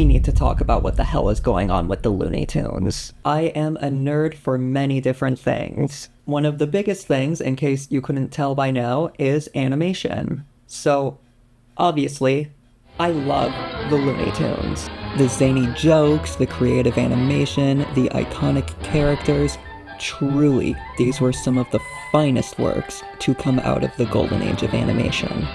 we need to talk about what the hell is going on with the Looney Tunes. I am a nerd for many different things. One of the biggest things, in case you couldn't tell by now, is animation. So, obviously, I love the Looney Tunes. The zany jokes, the creative animation, the iconic characters. Truly, these were some of the finest works to come out of the golden age of animation.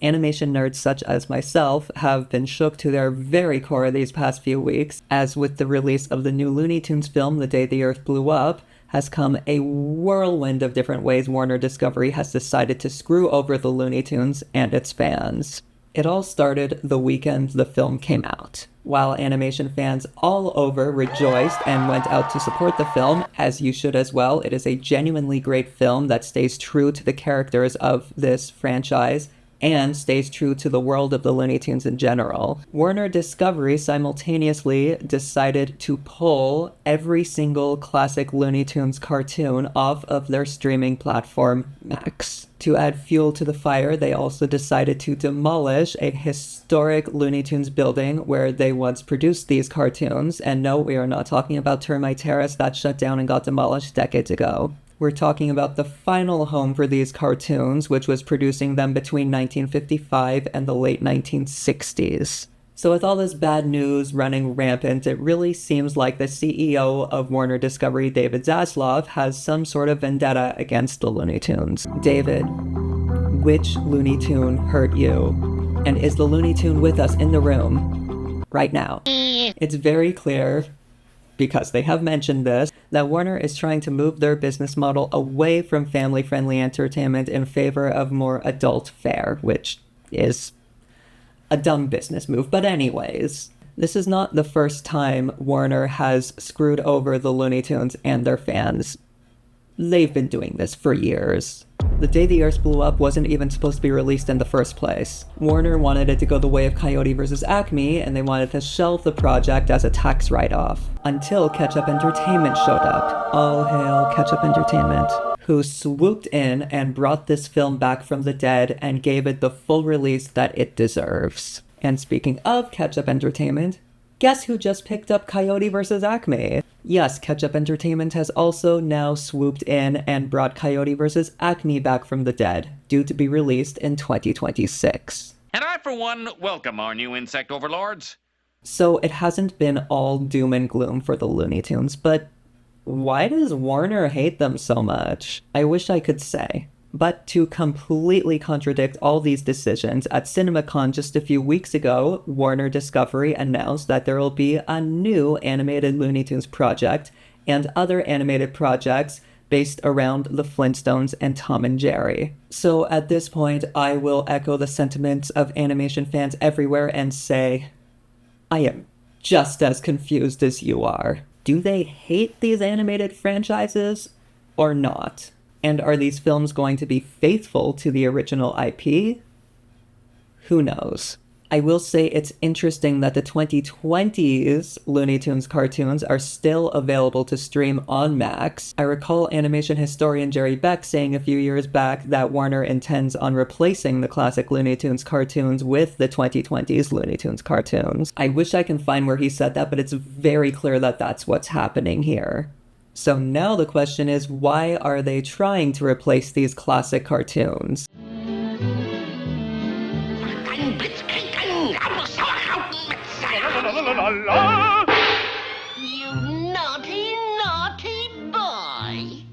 Animation nerds such as myself have been shook to their very core these past few weeks, as with the release of the new Looney Tunes film, The Day the Earth Blew Up, has come a whirlwind of different ways Warner Discovery has decided to screw over the Looney Tunes and its fans. It all started the weekend the film came out. While animation fans all over rejoiced and went out to support the film, as you should as well, it is a genuinely great film that stays true to the characters of this franchise and stays true to the world of the Looney Tunes in general. Warner Discovery simultaneously decided to pull every single classic Looney Tunes cartoon off of their streaming platform, Max. To add fuel to the fire, they also decided to demolish a historic Looney Tunes building where they once produced these cartoons. And no, we are not talking about Termite Terrace that shut down and got demolished decades ago. We're talking about the final home for these cartoons, which was producing them between 1955 and the late 1960s. So with all this bad news running rampant, it really seems like the CEO of Warner Discovery, David Zaslav, has some sort of vendetta against the Looney Tunes. David, which Looney Tune hurt you? And is the Looney Tune with us in the room right now? It's very clear, because they have mentioned this, that Warner is trying to move their business model away from family-friendly entertainment in favor of more adult fare, which is a dumb business move. But anyways, this is not the first time Warner has screwed over the Looney Tunes and their fans. They've been doing this for years. The Day the Earth Blew Up wasn't even supposed to be released in the first place. Warner wanted it to go the way of Coyote vs. Acme, and they wanted to shelve the project as a tax write-off. Until Ketchup Entertainment showed up. All hail Ketchup Entertainment, who swooped in and brought this film back from the dead and gave it the full release that it deserves. And speaking of Ketchup Entertainment, guess who just picked up Coyote vs. Acme? Yes, Ketchup Entertainment has also now swooped in and brought Coyote vs. Acme back from the dead, due to be released in 2026. And I, for one, welcome our new insect overlords. So it hasn't been all doom and gloom for the Looney Tunes, but why does Warner hate them so much? I wish I could say. But to completely contradict all these decisions, at CinemaCon just a few weeks ago, Warner Discovery announced that there will be a new animated Looney Tunes project and other animated projects based around the Flintstones and Tom and Jerry. So at this point, I will echo the sentiments of animation fans everywhere and say, I am just as confused as you are. Do they hate these animated franchises or not? And are these films going to be faithful to the original IP? Who knows? I will say it's interesting that the 2020s Looney Tunes cartoons are still available to stream on Max. I recall animation historian Jerry Beck saying a few years back that Warner intends on replacing the classic Looney Tunes cartoons with the 2020s Looney Tunes cartoons. I wish I can find where he said that, but it's very clear that that's what's happening here. So now the question is, why are they trying to replace these classic cartoons? You naughty, naughty boy!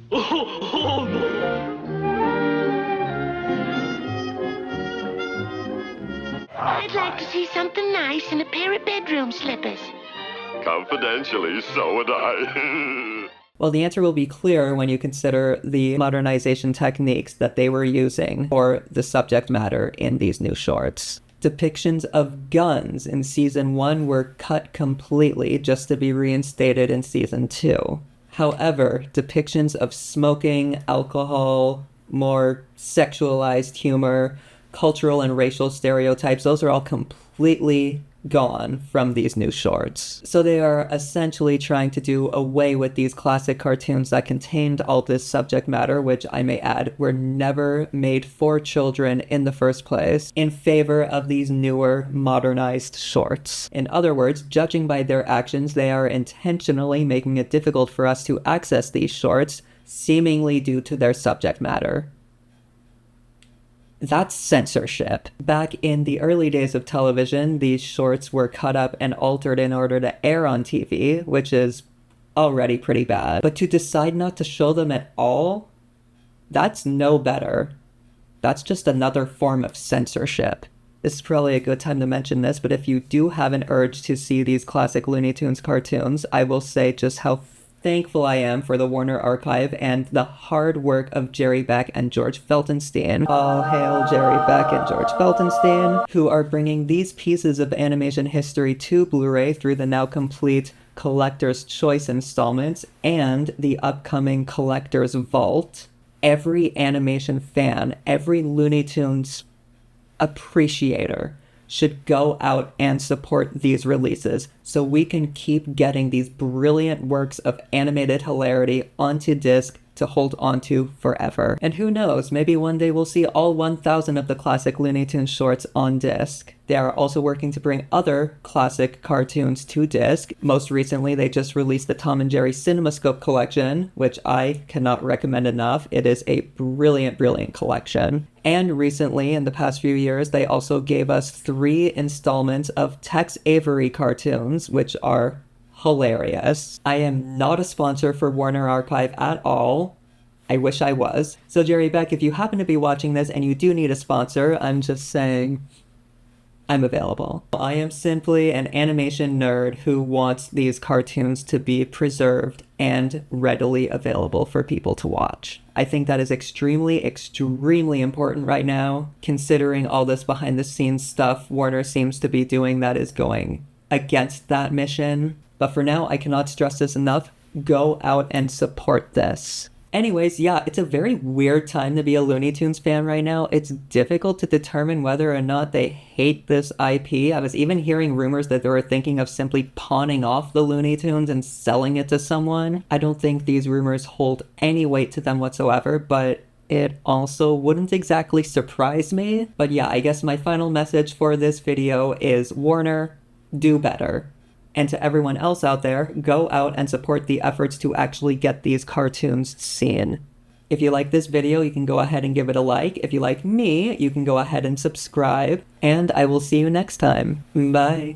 I'd like to see something nice in a pair of bedroom slippers. Confidentially, so would I. Well, the answer will be clear when you consider the modernization techniques that they were using for the subject matter in these new shorts. Depictions of guns in Season 1 were cut completely just to be reinstated in Season 2. However, depictions of smoking, alcohol, more sexualized humor, cultural and racial stereotypes, those are all completely gone from these new shorts. So they are essentially trying to do away with these classic cartoons that contained all this subject matter, which I may add were never made for children in the first place, in favor of these newer modernized shorts. In other words, judging by their actions, they are intentionally making it difficult for us to access these shorts, seemingly due to their subject matter. That's censorship. Back in the early days of television, these shorts were cut up and altered in order to air on TV, which is already pretty bad. But to decide not to show them at all, that's no better. That's just another form of censorship. This is probably a good time to mention this, but if you do have an urge to see these classic Looney Tunes cartoons, I will say just how thankful I am for the Warner Archive and the hard work of Jerry Beck and George Feltenstein. All hail Jerry Beck and George Feltenstein, who are bringing these pieces of animation history to Blu-ray through the now complete Collector's Choice installments and the upcoming Collector's Vault. Every animation fan, every Looney Tunes appreciator should go out and support these releases so we can keep getting these brilliant works of animated hilarity onto disc to hold onto forever. And who knows, maybe one day we'll see all 1,000 of the classic Looney Tunes shorts on disc. They are also working to bring other classic cartoons to disc. Most recently, they just released the Tom and Jerry CinemaScope collection, which I cannot recommend enough. It is a brilliant, brilliant collection. And recently, in the past few years, they also gave us 3 installments of Tex Avery cartoons, which are hilarious. I am not a sponsor for Warner Archive at all. I wish I was. So Jerry Beck, if you happen to be watching this and you do need a sponsor, I'm just saying I'm available. I am simply an animation nerd who wants these cartoons to be preserved and readily available for people to watch. I think that is extremely, extremely important right now, considering all this behind the scenes stuff Warner seems to be doing that is going against that mission. But for now, I cannot stress this enough. Go out and support this. Anyways, yeah, it's a very weird time to be a Looney Tunes fan right now. It's difficult to determine whether or not they hate this IP. I was even hearing rumors that they were thinking of simply pawning off the Looney Tunes and selling it to someone. I don't think these rumors hold any weight to them whatsoever, but it also wouldn't exactly surprise me. But yeah, I guess my final message for this video is Warner, do better. And to everyone else out there, go out and support the efforts to actually get these cartoons seen. If you like this video, you can go ahead and give it a like. If you like me, you can go ahead and subscribe. And I will see you next time. Bye.